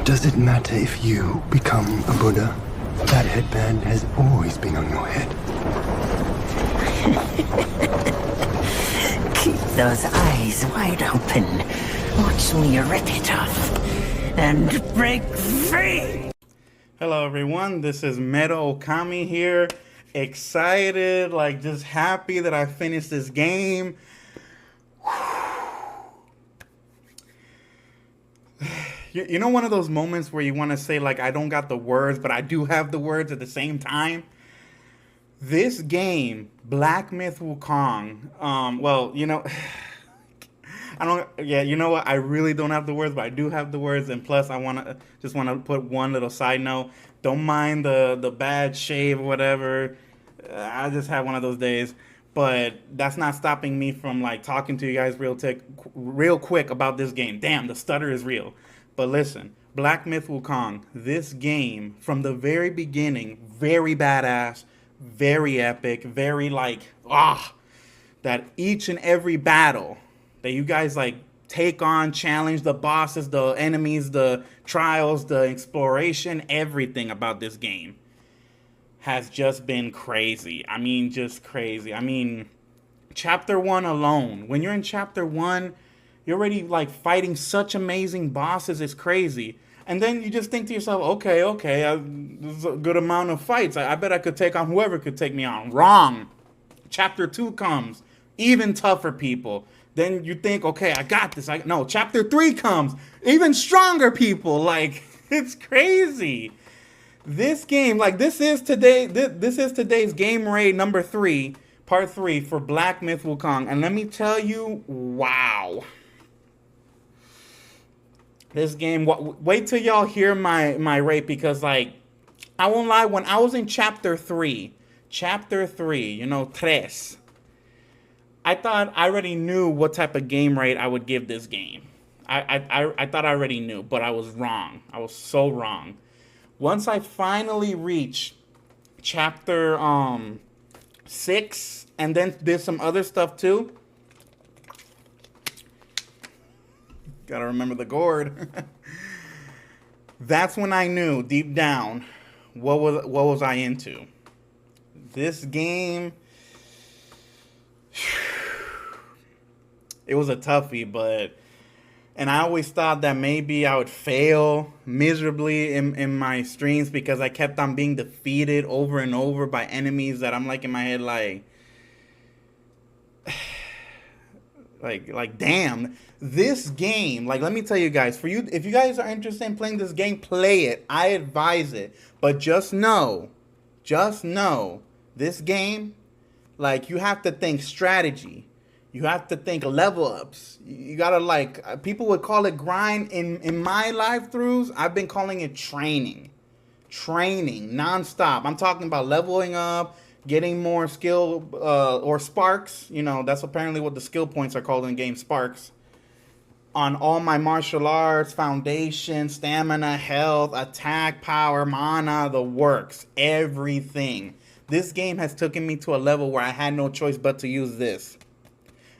Does it matter if you become a Buddha? That headband has always been on your head. Keep those eyes wide open. Watch me rip it off and break free. Hello everyone, this is Meta Okami here. Excited, like just happy that I finished this game. You know one of those moments where you want to say like I don't got the words, but I do have the words at the same time? This game, Black Myth Wukong, well, you know, you know what? I really don't have the words, but I do have the words. And plus, I just want to put one little side note. Don't mind the bad shave or whatever. I just had one of those days. But that's not stopping me from like talking to you guys real quick about this game. Damn, the stutter is real. But listen, Black Myth Wukong, this game from the very beginning, very badass, very epic, very like, that each and every battle that you guys like take on, challenge the bosses, the enemies, the trials, the exploration, everything about this game has just been crazy. I mean, just crazy. I mean, chapter 1 alone, when you're in chapter 1, you're already like fighting such amazing bosses, it's crazy. And then you just think to yourself, okay, this is a good amount of fights. I bet I could take on whoever could take me on. Wrong. Chapter 2 comes, even tougher people. Then you think, okay, I got this. No, chapter 3 comes, even stronger people. Like, it's crazy. This game, like this is today's game raid number 3, part 3 for Black Myth Wukong. And let me tell you, wow. This game, wait till y'all hear my rate, because like, I won't lie, when I was in chapter 3, you know, tres, I thought I already knew what type of game rate I would give this game. I thought I already knew, but I was wrong. I was so wrong. Once I finally reached chapter 6, and then did some other stuff too. Gotta remember the gourd. That's when I knew deep down what was I into. This game, it was a toughie, and I always thought that maybe I would fail miserably in my streams because I kept on being defeated over and over by enemies that I'm like in my head like damn, this game, like let me tell you guys, if you guys are interested in playing this game, play it. I advise it. But just know, this game, like you have to think strategy. You have to think level ups. You gotta like, people would call it grind. In my live throughs, I've been calling it training nonstop. I'm talking about leveling up, getting more skill or sparks. You know, that's apparently what the skill points are called in the game, sparks. On all my martial arts, foundation, stamina, health, attack, power, mana, the works, everything. This game has taken me to a level where I had no choice but to use this.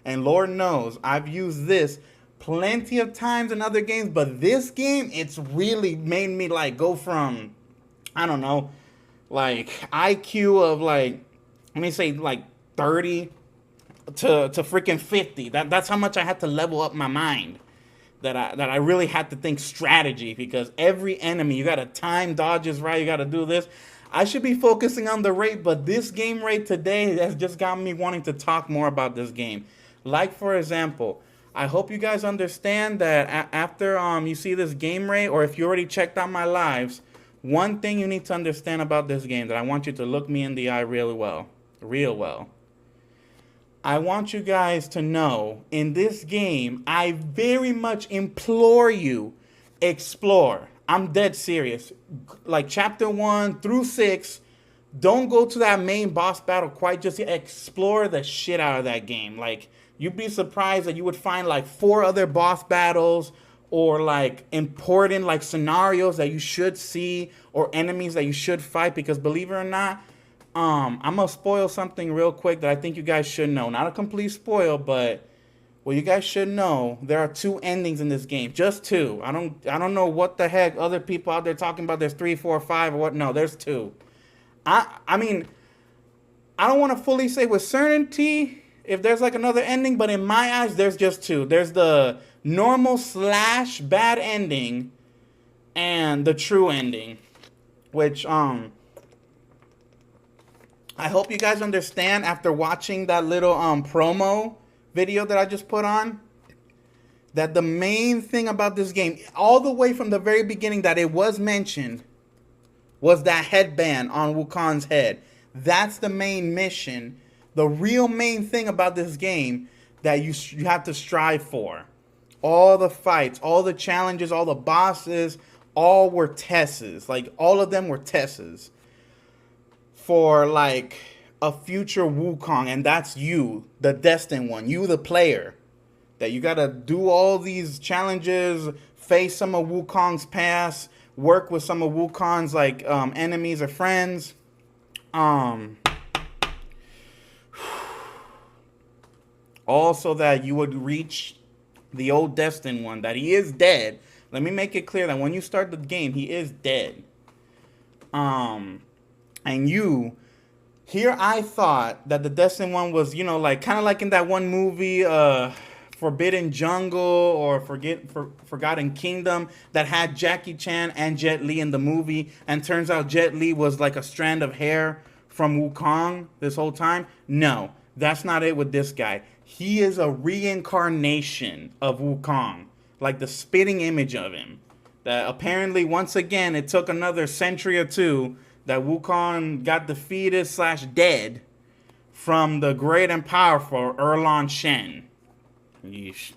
And Lord knows, I've used this plenty of times in other games, but this game, it's really made me like go from, I don't know, like IQ of like, let me say like 30 to freaking 50. That's how much I had to level up my mind. That I really had to think strategy, because every enemy, you gotta time dodges right, you gotta do this. I should be focusing on the rate, but this game rate today has just got me wanting to talk more about this game. Like for example, I hope you guys understand that after you see this game rate, or if you already checked out my lives, one thing you need to understand about this game that I want you to look me in the eye real well. I want you guys to know, in this game, I very much implore you, explore. I'm dead serious. Like chapter 1 through 6, don't go to that main boss battle quite just yet. Explore the shit out of that game. Like, you'd be surprised that you would find like 4 other boss battles, or like important like scenarios that you should see, or enemies that you should fight, because believe it or not, I'm gonna spoil something real quick that I think you guys should know. Not a complete spoil, but Well, you guys should know there are 2 endings in this game. Just 2. I don't know what the heck other people out there talking about. There's 3, 4, 5, or what? No, there's 2. I mean, I don't want to fully say with certainty if there's like another ending, but in my eyes, there's just 2. There's the normal / bad ending and the true ending, which I hope you guys understand after watching that little promo video that I just put on, that the main thing about this game, all the way from the very beginning that it was mentioned, was that headband on Wukong's head. That's the main mission, the real main thing about this game that you have to strive for. All the fights, all the challenges, all the bosses, all were tests. Like, all of them were tests for, like, a future Wukong, and that's you, the destined one, you the player, that you gotta do all these challenges, face some of Wukong's past, work with some of Wukong's like enemies or friends, all so that you would reach the old destined one, that he is dead. Let me make it clear that when you start the game, he is dead. And you, here I thought that the destined one was, you know, like kind of like in that one movie, Forbidden Jungle or Forgotten Kingdom, that had Jackie Chan and Jet Li in the movie, and turns out Jet Li was like a strand of hair from Wukong this whole time. No, that's not it with this guy. He is a reincarnation of Wukong, like the spitting image of him. That apparently, once again, it took another century or 2 that Wukong got defeated / dead from the great and powerful Erlon Shen. Yeesh.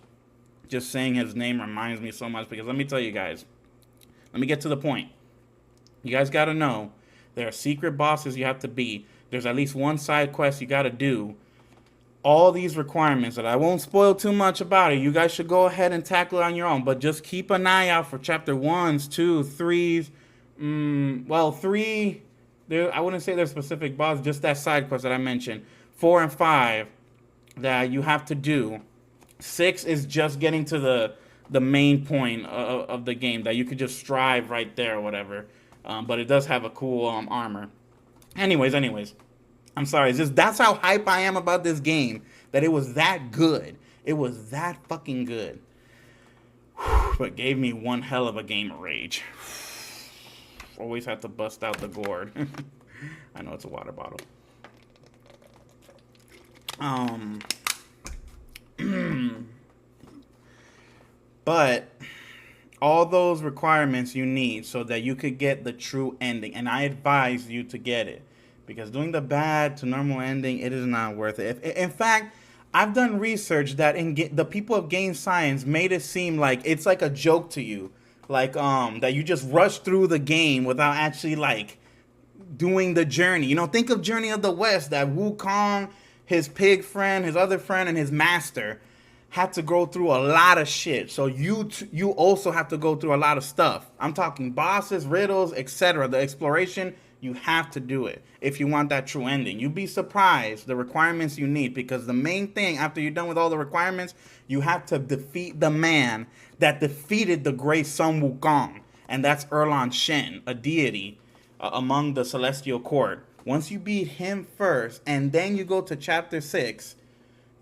Just saying his name reminds me so much, because let me tell you guys. Let me get to the point. You guys got to know there are secret bosses you have to beat. There's at least one side quest you got to do. All these requirements that I won't spoil too much about it. You guys should go ahead and tackle it on your own. But just keep an eye out for chapter 1s, 2s, 3s. Well, 3, I wouldn't say they're specific bosses, just that side quest that I mentioned. 4 and 5 that you have to do. 6 is just getting to the main point of the game, that you could just strive right there or whatever. But it does have a cool armor. Anyways, I'm sorry. It's just, that's how hype I am about this game, that it was that good. It was that fucking good. But gave me one hell of a game of rage. Always have to bust out the gourd. I know it's a water bottle. But all those requirements you need so that you could get the true ending, and I advise you to get it, because doing the bad to normal ending, it is not worth it. In fact, I've done research that the people of game science made it seem like it's like a joke to you, like that you just rush through the game without actually like doing the journey. You know, think of Journey of the West, that Wukong, his pig friend, his other friend, and his master had to go through a lot of shit. So you also have to go through a lot of stuff. I'm talking bosses, riddles, etc. The exploration, you have to do it if you want that true ending. You'd be surprised the requirements you need, because the main thing after you're done with all the requirements, you have to defeat the man that defeated the great Sun Wukong, and that's Erlon Shen, a deity among the celestial court. Once you beat him first, and then you go to chapter 6,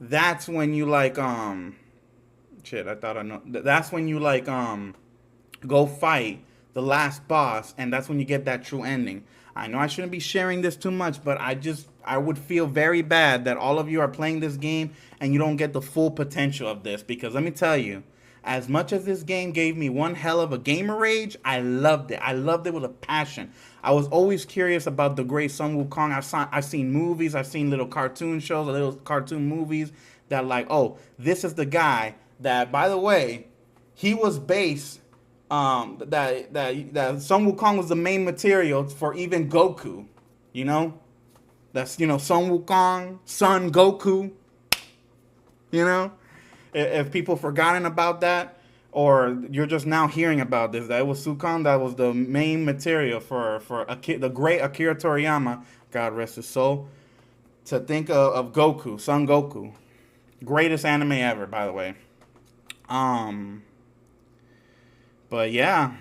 that's when you like that's when you like go fight the last boss, and that's when you get that true ending. I know I shouldn't be sharing this too much, but I would feel very bad that all of you are playing this game and you don't get the full potential of this, because let me tell you, as much as this game gave me one hell of a gamer rage, I loved it. I loved it with a passion. I was always curious about the great Sun Wukong. I've seen movies, I've seen little cartoon shows, little cartoon movies that like, oh, this is the guy that, by the way, he was based, that Sun Wukong was the main material for even Goku, you know? That's, you know, Sun Wukong, Son Goku, you know? If people forgotten about that, or you're just now hearing about this, that it was Wukong that was the main material for the great Akira Toriyama, God rest his soul, to think of Goku, Son Goku. Greatest anime ever, by the way. But yeah.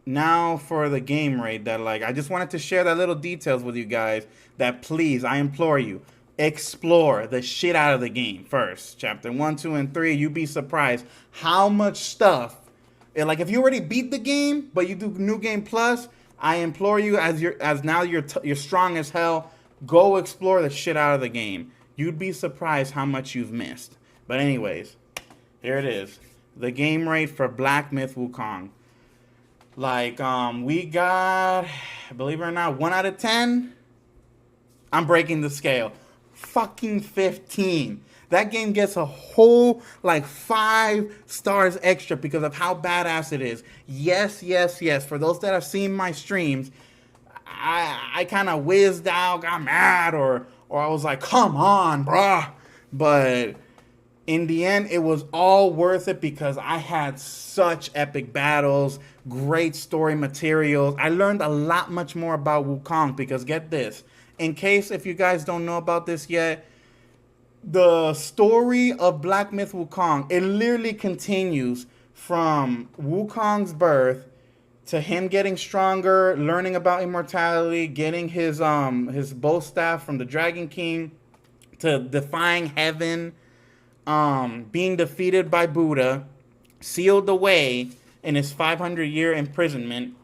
Now for the game rate that, like, I just wanted to share that little details with you guys that, please, I implore you, explore the shit out of the game first. Chapter 1, 2, and 3, you'd be surprised how much stuff. Like, if you already beat the game, but you do New Game Plus, I implore you, as now you're strong as hell, go explore the shit out of the game. You'd be surprised how much you've missed. But anyways, here it is. The game rate for Black Myth Wukong. Like, we got, believe it or not, 1 out of 10. I'm breaking the scale. Fucking 15. That game gets a whole, like, 5 stars extra because of how badass it is. Yes, yes, yes. For those that have seen my streams, I kind of whizzed out, got mad, or I was like, come on, bruh. But in the end, it was all worth it because I had such epic battles, great story materials. I learned a lot much more about Wukong because, get this, in case if you guys don't know about this yet, the story of Black Myth Wukong, it literally continues from Wukong's birth to him getting stronger, learning about immortality, getting his bow staff from the Dragon King, to defying heaven, being defeated by Buddha, sealed away in his 500-year imprisonment,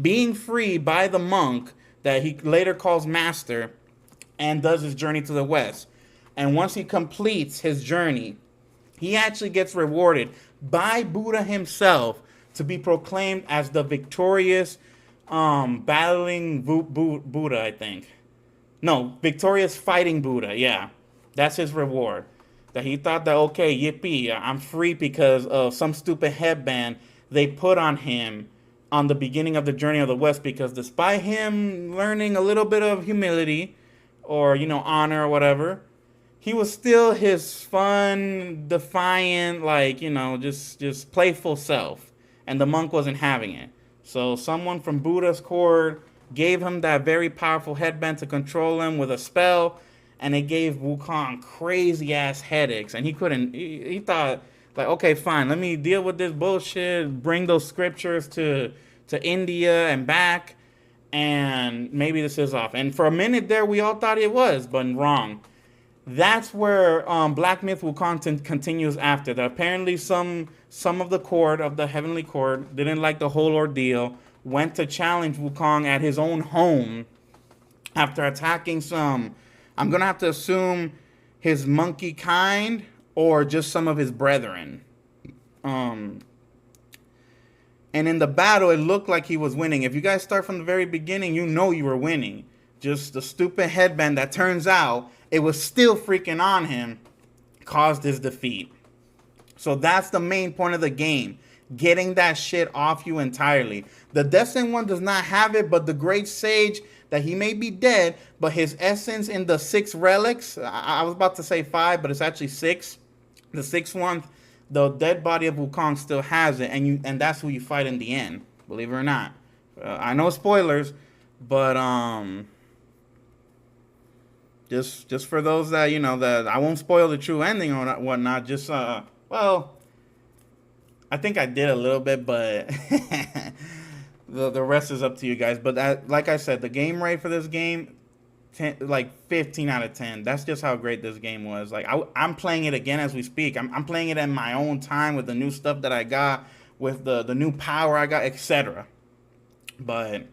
being free by the monk that he later calls Master, and does his journey to the west. And once he completes his journey, he actually gets rewarded by Buddha himself to be proclaimed as the victorious battling Buddha, I think. No, victorious fighting Buddha, yeah. That's his reward. That he thought that, okay, yippee, I'm free because of some stupid headband they put on him on the beginning of the Journey of the West, because despite him learning a little bit of humility or, honor or whatever, he was still his fun, defiant, like, just playful self. And the monk wasn't having it. So someone from Buddha's court gave him that very powerful headband to control him with a spell, and it gave Wukong crazy-ass headaches. And he thought, like, okay, fine, let me deal with this bullshit, bring those scriptures to India and back, and maybe this is off. And for a minute there, we all thought it was, but wrong. That's where Black Myth Wukong continues after. That apparently some of the court, of the heavenly court, didn't like the whole ordeal, went to challenge Wukong at his own home after attacking some, I'm going to have to assume, his monkey kind or just some of his brethren. And in the battle, it looked like he was winning. If you guys start from the very beginning, you know you were winning. Just the stupid headband that turns out it was still freaking on him caused his defeat. So that's the main point of the game. Getting that shit off you entirely. The Destined One does not have it, but the Great Sage, that he may be dead, but his essence in the 6 relics, I was about to say 5, but it's actually 6. The 6th one, the dead body of Wukong still has it, and that's who you fight in the end, believe it or not. I know spoilers, but just for those that, that I won't spoil the true ending or whatnot, just, well, I think I did a little bit, but the rest is up to you guys. But like I said, the game rate for this game, 15 out of 10. That's just how great this game was. Like, I'm playing it again as we speak. I'm playing it in my own time with the new stuff that I got, with the new power I got, etc. But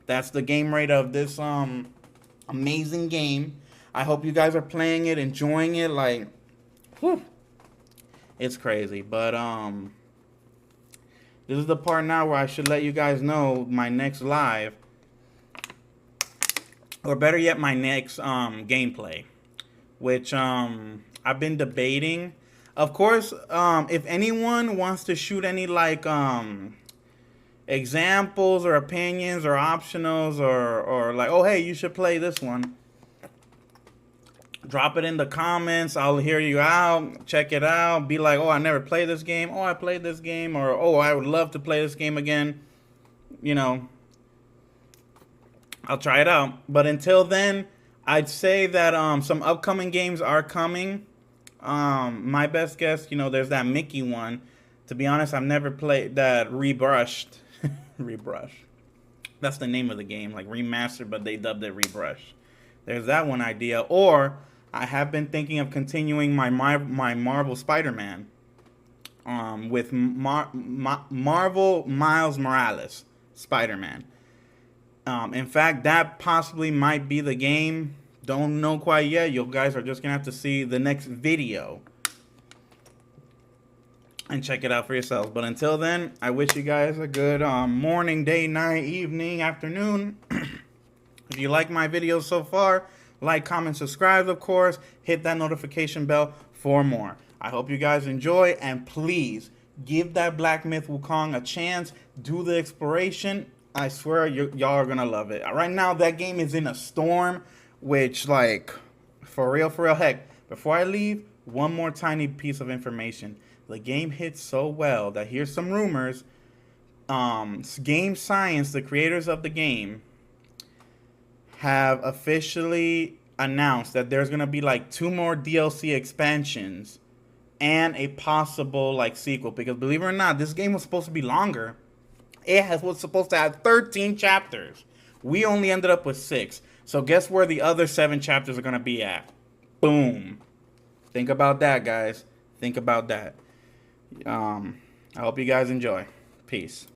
that's the game rate of this amazing game. I hope you guys are playing it, enjoying it. Like, whew, it's crazy. But this is the part now where I should let you guys know my next live, or better yet, my next gameplay, which I've been debating. Of course, if anyone wants to shoot any like examples or opinions or optionals, or like, oh hey, you should play this one, drop it in the comments. I'll hear you out, check it out, be like, oh, I never played this game, oh, I played this game, or oh, I would love to play this game again. I'll try it out. But until then, I'd say that some upcoming games are coming. My best guess, you know, there's that Mickey one. To be honest, I've never played that rebrushed. Rebrush. That's the name of the game, like remastered, but they dubbed it Rebrush. There's that one idea. Or I have been thinking of continuing my Marvel Spider-Man with Marvel Miles Morales Spider-Man. In fact, that possibly might be the game. Don't know quite yet. You guys are just going to have to see the next video and check it out for yourselves. But until then, I wish you guys a good morning, day, night, evening, afternoon. If you like my videos so far, like, comment, subscribe, of course. Hit that notification bell for more. I hope you guys enjoy, and please give that Black Myth Wukong a chance. Do the exploration. I swear y'all are going to love it. Right now, that game is in a storm, which, like, for real, heck, before I leave, one more tiny piece of information. The game hits so well that here's some rumors. Game Science, the creators of the game, have officially announced that there's going to be like 2 more DLC expansions and a possible like sequel, because believe it or not, this game was supposed to be longer. Was supposed to have 13 chapters. We only ended up with 6. So guess where the other 7 chapters are going to be at? Boom. Think about that, guys. Think about that. I hope you guys enjoy. Peace.